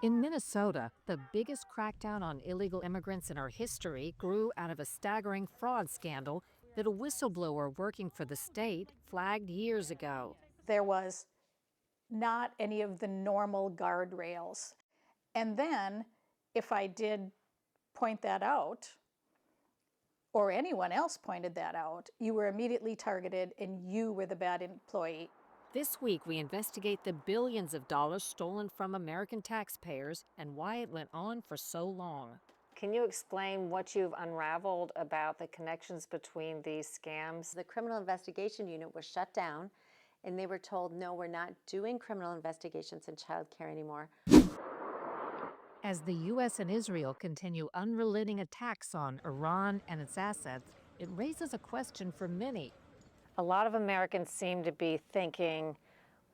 In Minnesota, the biggest crackdown on illegal immigrants in our history grew out of a staggering fraud scandal that a whistleblower working for the state flagged years ago. There was not any of the normal guardrails. And then, if I did point that out, or anyone else pointed that out, you were immediately targeted and you were the bad employee. This week, we investigate the billions of dollars stolen from American taxpayers and why it went on for so long. Can you explain what you've unraveled about the connections between these scams? The criminal investigation unit was shut down, and they were told, no, we're not doing criminal investigations in child care anymore. As the U.S. and Israel continue unrelenting attacks on Iran and its assets, it raises a question for many. A lot of Americans seem to be thinking,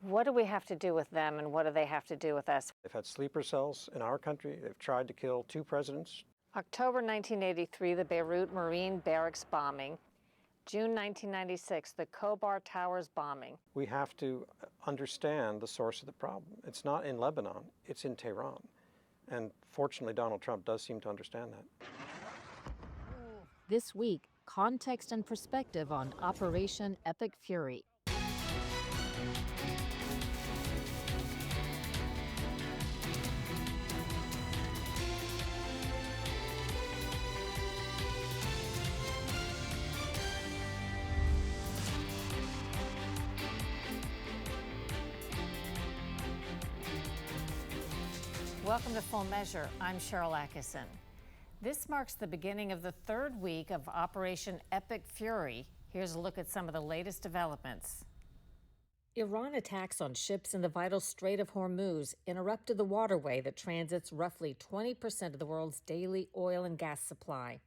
what do we have to do with them and what do they have to do with us? They've had sleeper cells in our country. They've tried to kill 2 presidents. October 1983, the Beirut Marine Barracks bombing. June 1996, the Khobar Towers bombing. We have to understand the source of the problem. It's not in Lebanon, it's in Tehran. And fortunately, Donald Trump does seem to understand that. This week, context and perspective on Operation Epic Fury. Welcome to Full Measure. I'm Sharyl Attkisson. This marks the beginning of the third week of Operation Epic Fury. Here's a look at some of the latest developments. Iran attacks on ships in the vital Strait of Hormuz interrupted the waterway that transits roughly 20% of the world's daily oil and gas supply.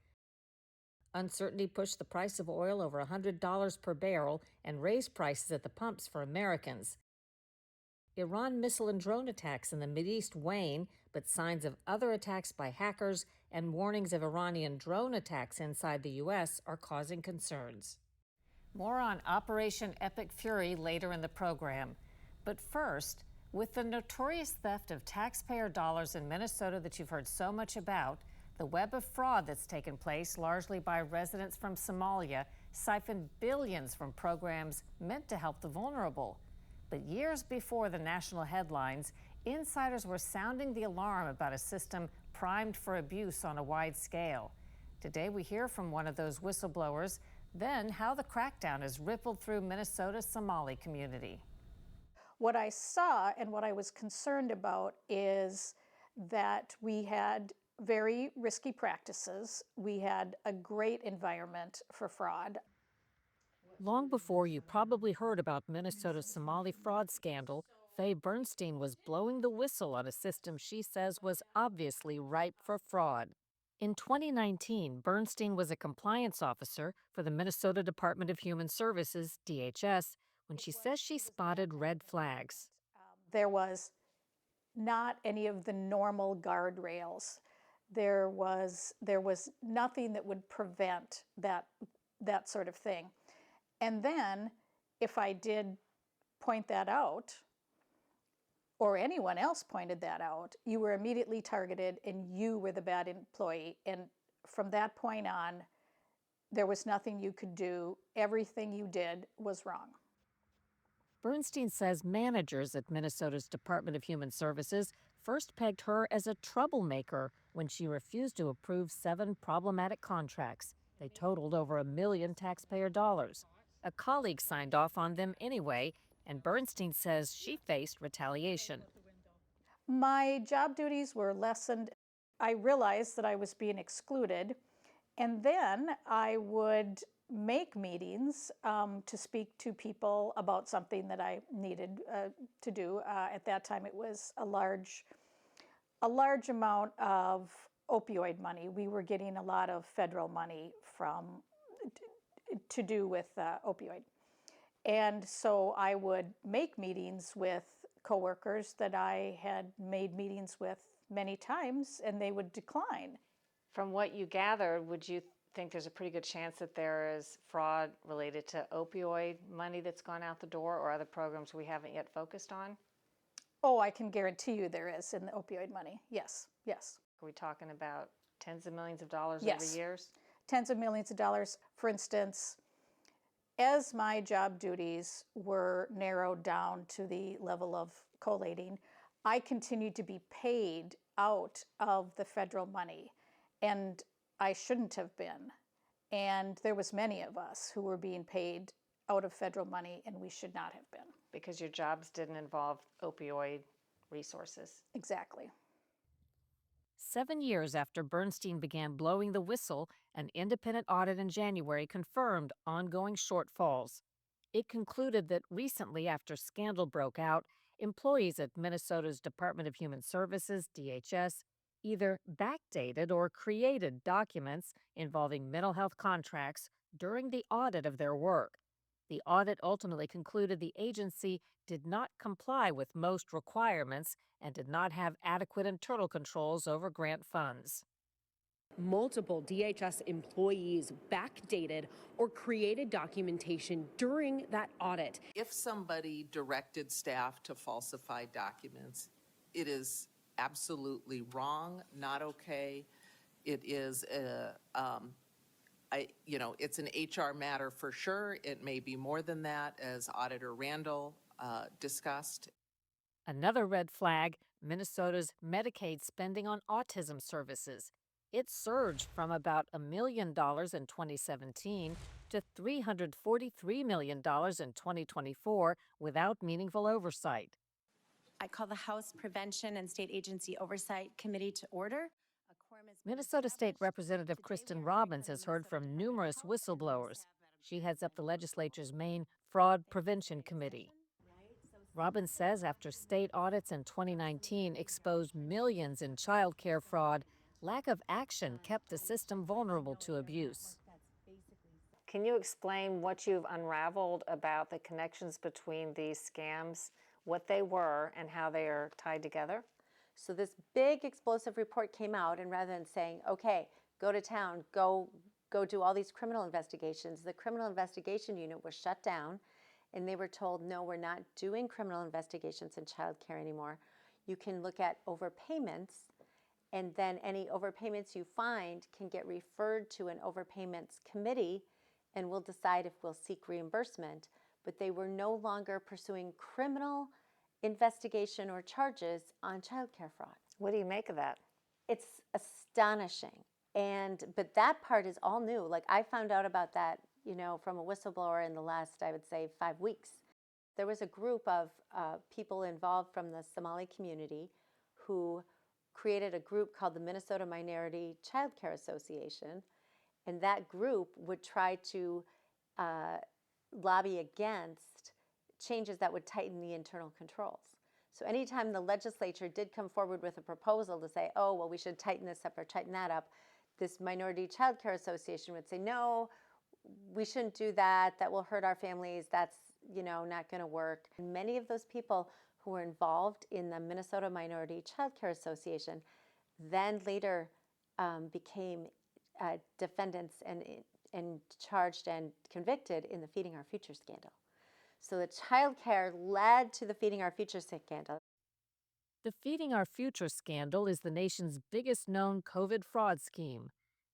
Uncertainty pushed the price of oil over $100 per barrel and raised prices at the pumps for Americans. Iran missile and drone attacks in the Mideast wane, but signs of other attacks by hackers and warnings of Iranian drone attacks inside the U.S. are causing concerns. More on Operation Epic Fury later in the program. But first, with the notorious theft of taxpayer dollars in Minnesota that you've heard so much about, the web of fraud that's taken place largely by residents from Somalia siphoned billions from programs meant to help the vulnerable. But years before the national headlines, insiders were sounding the alarm about a system primed for abuse on a wide scale. Today, we hear from one of those whistleblowers, then how the crackdown has rippled through Minnesota's Somali community. What I saw and what I was concerned about is that we had very risky practices. We had a great environment for fraud. Long before you probably heard about Minnesota's Somali fraud scandal, Faye Bernstein was blowing the whistle on a system she says was obviously ripe for fraud. In 2019, Bernstein was a compliance officer for the Minnesota Department of Human Services, DHS, when she says she spotted red flags. There was not any of the normal guardrails. There was nothing that would prevent that sort of thing. And then, if I did point that out, or anyone else pointed that out, you were immediately targeted and you were the bad employee. And from that point on, there was nothing you could do. Everything you did was wrong. Bernstein says managers at Minnesota's Department of Human Services first pegged her as a troublemaker when she refused to approve 7 problematic contracts. They totaled over $1 million taxpayer dollars. A colleague signed off on them anyway, and Bernstein says she faced retaliation. My job duties were lessened. I realized that I was being excluded, and then I would make meetings to speak to people about something that I needed to do. At that time, it was a large amount of opioid money. We were getting a lot of federal money to do with opioid. And so I would make meetings with coworkers that I had made meetings with many times, and they would decline. From what you gathered, would you think there's a pretty good chance that there is fraud related to opioid money that's gone out the door or other programs we haven't yet focused on? Oh, I can guarantee you there is in the opioid money. Yes, yes. Are we talking about tens of millions of dollars over Yes. years? Tens of millions of dollars. For instance, as my job duties were narrowed down to the level of collating, I continued to be paid out of the federal money, and I shouldn't have been. And there was many of us who were being paid out of federal money, and we should not have been. Because your jobs didn't involve opioid resources. Exactly. 7 years after Bernstein began blowing the whistle, an independent audit in January confirmed ongoing shortfalls. It concluded that recently, after scandal broke out, employees at Minnesota's Department of Human Services, DHS, either backdated or created documents involving mental health contracts during the audit of their work. The audit ultimately concluded the agency did not comply with most requirements and did not have adequate internal controls over grant funds. Multiple DHS employees backdated or created documentation during that audit. If somebody directed staff to falsify documents, it is absolutely wrong, not okay. It is it's an HR matter for sure. It may be more than that, as Auditor Randall discussed. Another red flag: Minnesota's Medicaid spending on autism services. It surged from about $1 million in 2017 to $343 million in 2024 without meaningful oversight. I call the House Prevention and State Agency Oversight Committee to order. Minnesota State Representative Kristen Robbins has heard from numerous whistleblowers. She heads up the legislature's main Fraud Prevention Committee. Robbins says after state audits in 2019 exposed millions in child care fraud, lack of action kept the system vulnerable to abuse. Can you explain what you've unraveled about the connections between these scams, what they were, and how they are tied together? So this big explosive report came out, and rather than saying, okay, go to town, go do all these criminal investigations, the criminal investigation unit was shut down, and they were told, no, we're not doing criminal investigations in child care anymore. You can look at overpayments, and then any overpayments you find can get referred to an overpayments committee, and we'll decide if we'll seek reimbursement. But they were no longer pursuing criminal investigation or charges on child care fraud. What do you make of that? It's astonishing. But that part is all new. Like, I found out about that, from a whistleblower in the last, I would say, 5 weeks. There was a group of people involved from the Somali community who created a group called the Minnesota Minority Child Care Association. And that group would try to lobby against changes that would tighten the internal controls. So anytime the legislature did come forward with a proposal to say, oh, well, we should tighten this up or tighten that up, this Minority Child Care Association would say, no, we shouldn't do that. That will hurt our families. That's, not going to work. And many of those people who were involved in the Minnesota Minority Child Care Association then later became defendants and charged and convicted in the Feeding Our Future scandal. So the child care led to the Feeding Our Future scandal. The Feeding Our Future scandal is the nation's biggest known COVID fraud scheme.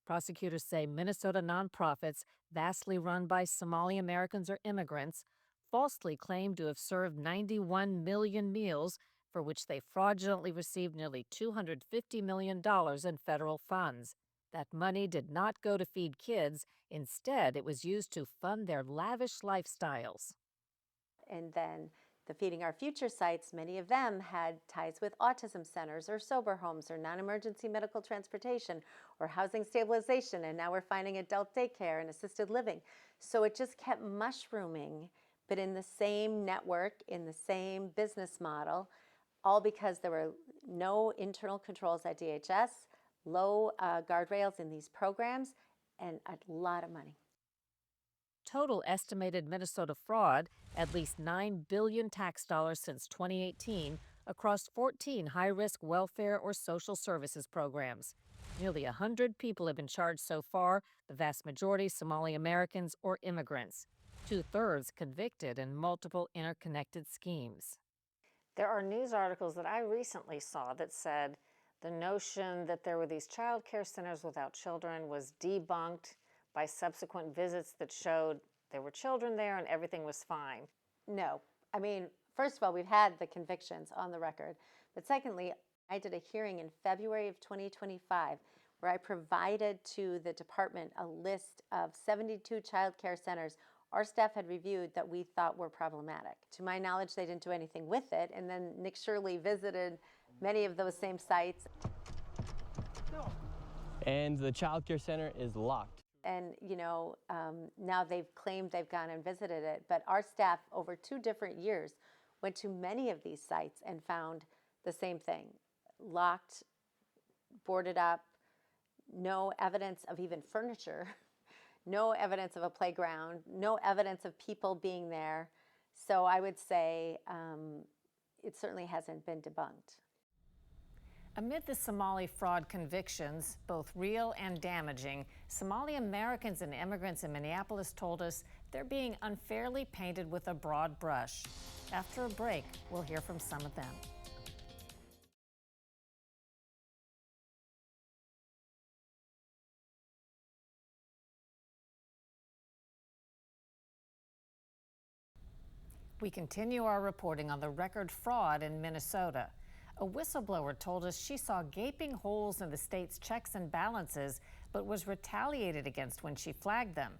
Prosecutors say Minnesota nonprofits, vastly run by Somali Americans or immigrants, falsely claimed to have served 91 million meals, for which they fraudulently received nearly $250 million in federal funds. That money did not go to feed kids. Instead, it was used to fund their lavish lifestyles. And then the Feeding Our Future sites, many of them had ties with autism centers or sober homes or non-emergency medical transportation or housing stabilization, and now we're finding adult daycare and assisted living. So it just kept mushrooming, but in the same network, in the same business model, all because there were no internal controls at DHS, low guardrails in these programs, and a lot of money. Total estimated Minnesota fraud, at least $9 billion tax dollars since 2018, across 14 high-risk welfare or social services programs. Nearly 100 people have been charged so far, the vast majority Somali Americans or immigrants. 2/3 convicted in multiple interconnected schemes. There are news articles that I recently saw that said the notion that there were these child care centers without children was debunked by subsequent visits that showed there were children there and everything was fine. No. I mean, first of all, we've had the convictions on the record. But secondly, I did a hearing in February of 2025 where I provided to the department a list of 72 child care centers our staff had reviewed that we thought were problematic. To my knowledge, they didn't do anything with it. And then Nick Shirley visited many of those same sites. And the child care center is locked. And, now they've claimed they've gone and visited it. But our staff, over 2 different years, went to many of these sites and found the same thing. Locked, boarded up, no evidence of even furniture, no evidence of a playground, no evidence of people being there. So I would say it certainly hasn't been debunked. Amid the Somali fraud convictions, both real and damaging, Somali Americans and immigrants in Minneapolis told us they're being unfairly painted with a broad brush. After a break, we'll hear from some of them. We continue our reporting on the record fraud in Minnesota. A whistleblower told us she saw gaping holes in the state's checks and balances, but was retaliated against when she flagged them.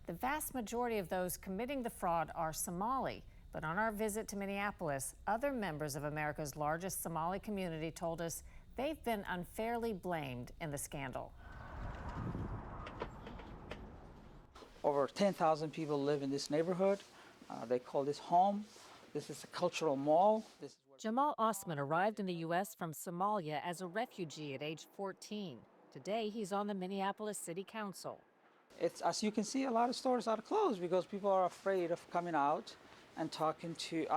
The vast majority of those committing the fraud are Somali, but on our visit to Minneapolis, other members of America's largest Somali community told us they've been unfairly blamed in the scandal. Over 10,000 people live in this neighborhood. They call this home. This is a cultural mall. Jamal Osman arrived in the U.S. from Somalia as a refugee at age 14. Today, he's on the Minneapolis City Council. It's, as you can see, a lot of stores are closed because people are afraid of coming out and talking to,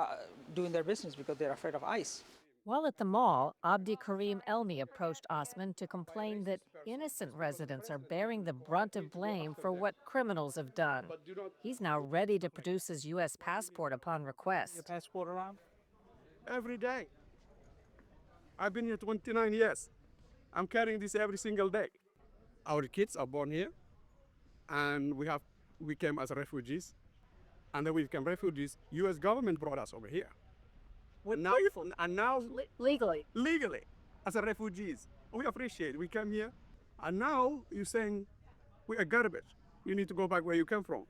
doing their business because they're afraid of ICE. While at the mall, Abdi Karim Elmi approached Osman to complain that innocent residents are bearing the brunt of blame for what criminals have done. He's now ready to produce his U.S. passport upon request. Your passport around? Every day. I've been here 29 years. I'm carrying this every single day. Our kids are born here, and we came as refugees, and then we became refugees. U.S. government brought us over here. Now Legally. Legally, as a refugees. We appreciate it. We came here, and now you're saying we are garbage. You need to go back where you came from.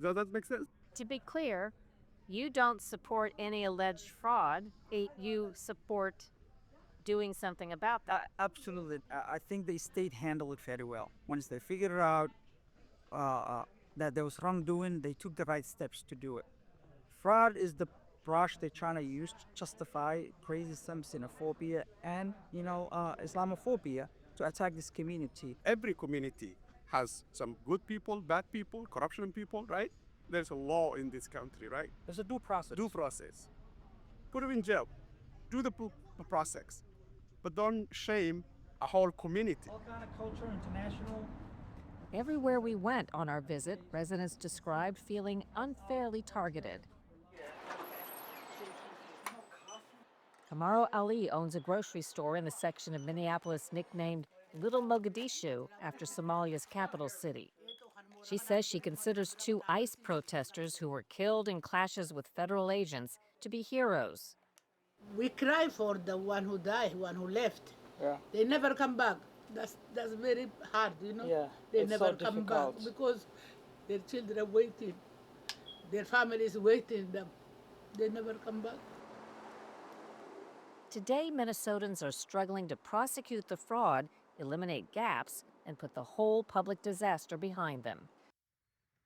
Does that make sense? To be clear, you don't support any alleged fraud. You support doing something about that. Absolutely. I think the state handled it very well. Once they figured out that there was wrongdoing, they took the right steps to do it. Fraud is the brush they're trying to use to justify racism, xenophobia, and Islamophobia to attack this community. Every community has some good people, bad people, corruption people, right? There's a law in this country, right? There's a due process. Due process. Put them in jail. Do the process. But don't shame a whole community. All kind of culture, international. Everywhere we went on our visit, residents described feeling unfairly targeted. Kamaro Ali owns a grocery store in the section of Minneapolis nicknamed Little Mogadishu after Somalia's capital city. She says she considers 2 ICE protesters who were killed in clashes with federal agents to be heroes. We cry for the one who died, one who left. Yeah. They never come back. That's very hard, Yeah, They never come back because their children are waiting. Their family is waiting them. They never come back. Today, Minnesotans are struggling to prosecute the fraud, eliminate gaps, and put the whole public disaster behind them.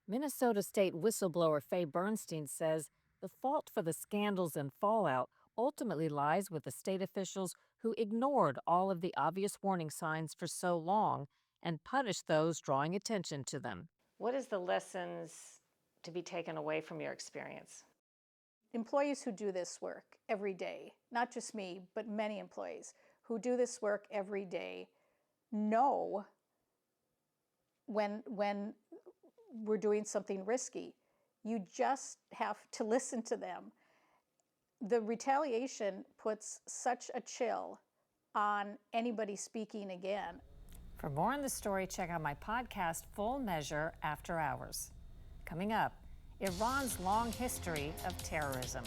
Minnesota State whistleblower Faye Bernstein says the fault for the scandals and fallout ultimately lies with the state officials who ignored all of the obvious warning signs for so long and punished those drawing attention to them. What is the lessons to be taken away from your experience? Employees who do this work every day, not just me, but many employees who do this work every day know when we're doing something risky. You just have to listen to them the retaliation puts such a chill on anybody speaking again. For more on the story, check out my podcast, Full Measure After Hours. Coming up, Iran's long history of terrorism.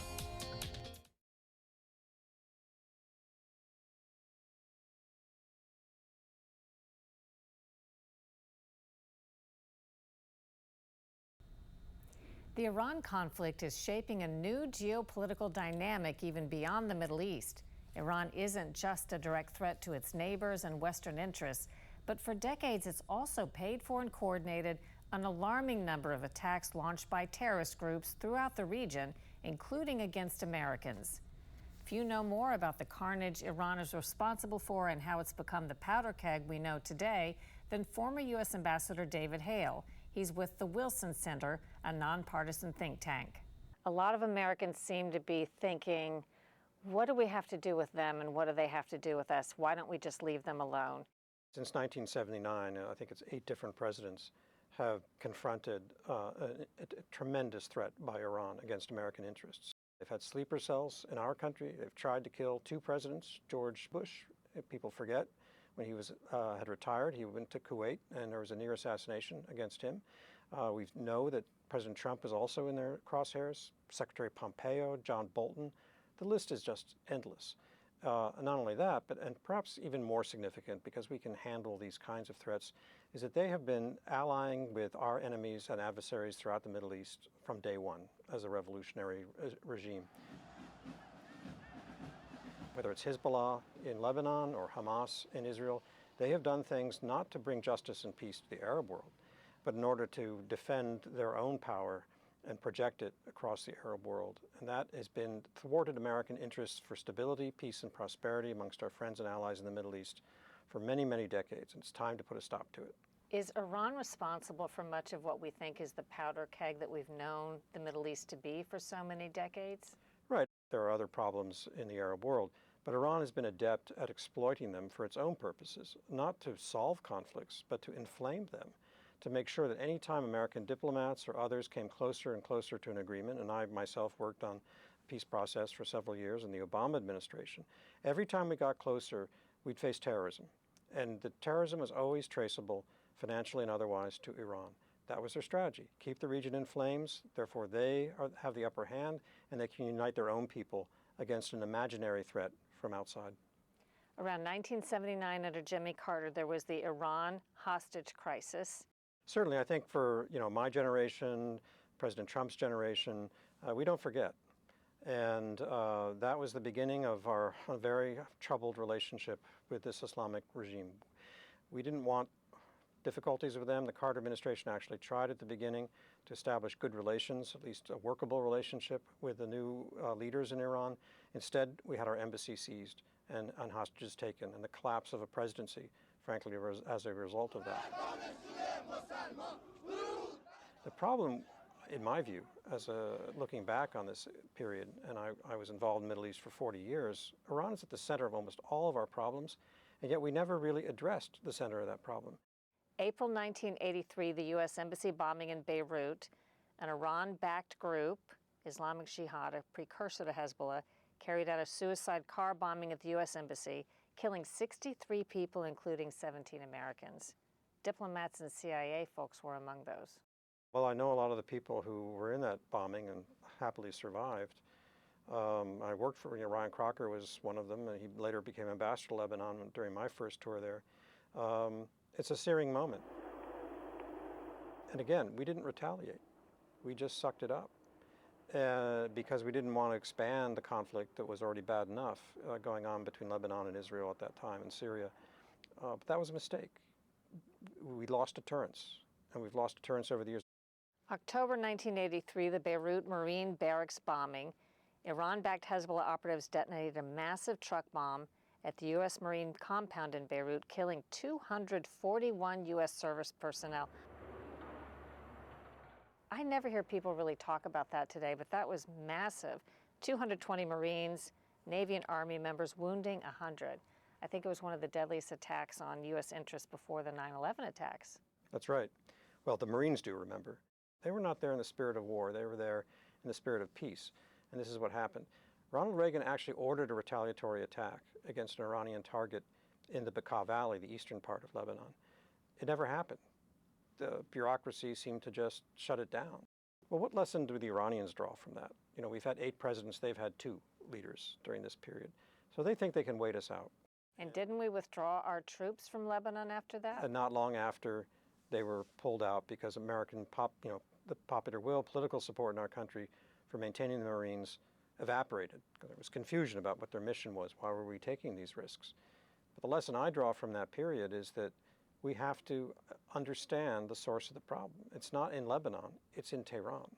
The Iran conflict is shaping a new geopolitical dynamic even beyond the Middle East. Iran isn't just a direct threat to its neighbors and Western interests, but for decades it's also paid for and coordinated an alarming number of attacks launched by terrorist groups throughout the region, including against Americans. If you know more about the carnage Iran is responsible for and how it's become the powder keg we know today, then former U.S. Ambassador David Hale. He's with the Wilson Center, a nonpartisan think tank. A lot of Americans seem to be thinking, what do we have to do with them and what do they have to do with us? Why don't we just leave them alone? Since 1979, I think it's 8 different presidents have confronted a tremendous threat by Iran against American interests. They've had sleeper cells in our country. They've tried to kill 2 presidents. George Bush, if people forget, when he had retired, he went to Kuwait and there was a near assassination against him. We know that President Trump is also in their crosshairs, Secretary Pompeo, John Bolton. The list is just endless. Not only that, but and perhaps even more significant, because we can handle these kinds of threats, is that they have been allying with our enemies and adversaries throughout the Middle East from day one as a revolutionary regime. Whether it's Hezbollah in Lebanon or Hamas in Israel, they have done things not to bring justice and peace to the Arab world, but in order to defend their own power and project it across the Arab world. And that has been thwarted American interests for stability, peace, and prosperity amongst our friends and allies in the Middle East for many, many decades. And it's time to put a stop to it. Is Iran responsible for much of what we think is the powder keg that we've known the Middle East to be for so many decades? Right. There are other problems in the Arab world, but Iran has been adept at exploiting them for its own purposes, not to solve conflicts, but to inflame them, to make sure that any time American diplomats or others came closer and closer to an agreement, and I myself worked on the peace process for several years in the Obama administration, every time we got closer, we'd face terrorism. And the terrorism was always traceable, financially and otherwise, to Iran. That was their strategy. Keep the region in flames, therefore they have the upper hand, and they can unite their own people against an imaginary threat from outside. Around 1979, under Jimmy Carter, there was the Iran hostage crisis. Certainly, I think for my generation, President Trump's generation, we don't forget. And that was the beginning of our very troubled relationship with this Islamic regime. We didn't want difficulties with them. The Carter administration actually tried at the beginning to establish good relations, at least a workable relationship with the new leaders in Iran. Instead, we had our embassy seized and hostages taken, and the collapse of a presidency, frankly, as a result of that. The problem, in my view, looking back on this period, and I was involved in the Middle East for 40 years, Iran is at the center of almost all of our problems, and yet we never really addressed the center of that problem. April 1983, the U.S. Embassy bombing in Beirut, an Iran-backed group, Islamic Jihad, a precursor to Hezbollah, carried out a suicide car bombing at the U.S. Embassy, killing 63 people, including 17 Americans. Diplomats and CIA folks were among those. Well, I know a lot of the people who were in that bombing and happily survived. I worked for, Ryan Crocker was one of them, and he later became ambassador to Lebanon during my first tour there. It's a searing moment. And again, we didn't retaliate. We just sucked it up because we didn't want to expand the conflict that was already bad enough going on between Lebanon and Israel at that time and Syria. But that was a mistake. We lost deterrence, and we've lost deterrence over the years. October 1983, the Beirut Marine Barracks bombing. Iran-backed Hezbollah operatives detonated a massive truck bomb at the U.S. Marine compound in Beirut, killing 241 U.S. service personnel. I never hear people really talk about that today, but that was massive. 220 Marines, Navy and Army members, wounding 100. I think it was one of the deadliest attacks on U.S. interests before the 9/11 attacks. That's right. Well, the Marines do remember. They were not there in the spirit of war. They were there in the spirit of peace. And this is what happened. Ronald Reagan actually ordered a retaliatory attack against an Iranian target in the Bekaa Valley, the eastern part of Lebanon. It never happened. The bureaucracy seemed to just shut it down. Well, what lesson do the Iranians draw from that? You know, we've had 8 presidents, they've had 2 leaders during this period. So they think they can wait us out. And didn't we withdraw our troops from Lebanon after that? And not long after, they were pulled out because American the popular will, political support in our country for maintaining the Marines evaporated. There was confusion about what their mission was. Why were we taking these risks? But the lesson I draw from that period is that we have to understand the source of the problem. It's not in Lebanon, it's in Tehran.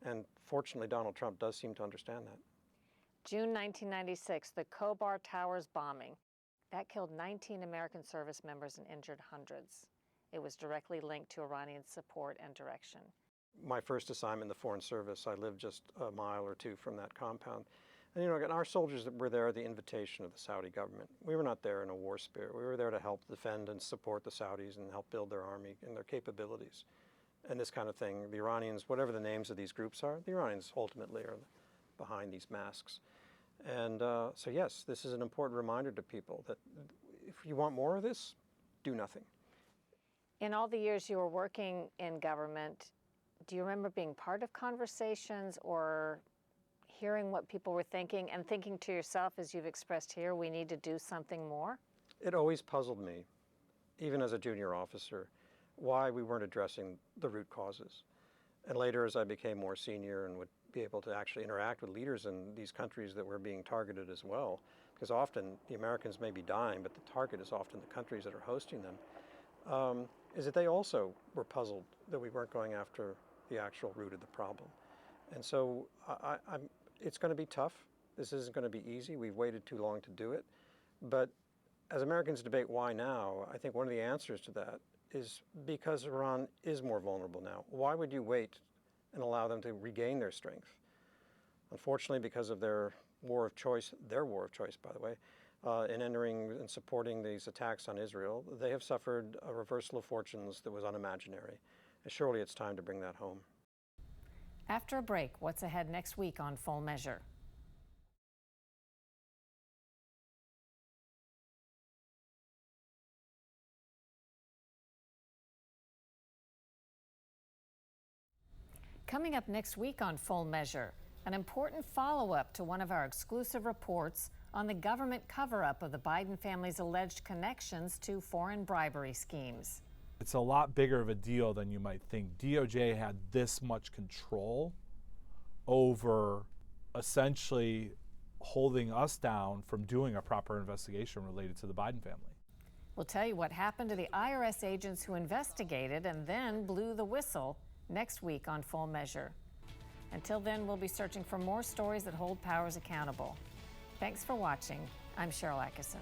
And fortunately, Donald Trump does seem to understand that. June 1996, the Khobar Towers bombing. That killed 19 American service members and injured hundreds. It was directly linked to Iranian support and direction. My first assignment in the Foreign Service, I lived just a mile or 2 from that compound. And you know, again, our soldiers were there at the invitation of the Saudi government. We were not there in a war spirit. We were there to help defend and support the Saudis and help build their army and their capabilities and this kind of thing. The Iranians, whatever the names of these groups are, the Iranians ultimately are behind these masks. And so yes, this is an important reminder to people that if you want more of this, do nothing. In all the years you were working in government, do you remember being part of conversations or hearing what people were thinking and thinking to yourself, as you've expressed here, we need to do something more? It always puzzled me, even as a junior officer, why we weren't addressing the root causes. And later, as I became more senior and would be able to actually interact with leaders in these countries that were being targeted as well, because often the Americans may be dying, but the target is often the countries that are hosting them, is that they also were puzzled that we weren't going after the actual root of the problem. And so it's going to be tough. This isn't going to be easy. We've waited too long to do it. But as Americans debate why now, I think one of the answers to that is because Iran is more vulnerable now. Why would you wait and allow them to regain their strength? Unfortunately, because of their war of choice, by the way, in entering and supporting these attacks on Israel, they have suffered a reversal of fortunes that was unimaginary. And surely it's time to bring that home. After a break, what's ahead next week on Full Measure? Coming up next week on Full Measure, an important follow-up to one of our exclusive reports on the government cover-up of the Biden family's alleged connections to foreign bribery schemes. It's a lot bigger of a deal than you might think. DOJ had this much control over essentially holding us down from doing a proper investigation related to the Biden family. We'll tell you what happened to the IRS agents who investigated and then blew the whistle next week on Full Measure. Until then, we'll be searching for more stories that hold powers accountable. Thanks for watching. I'm Sharyl Attkisson.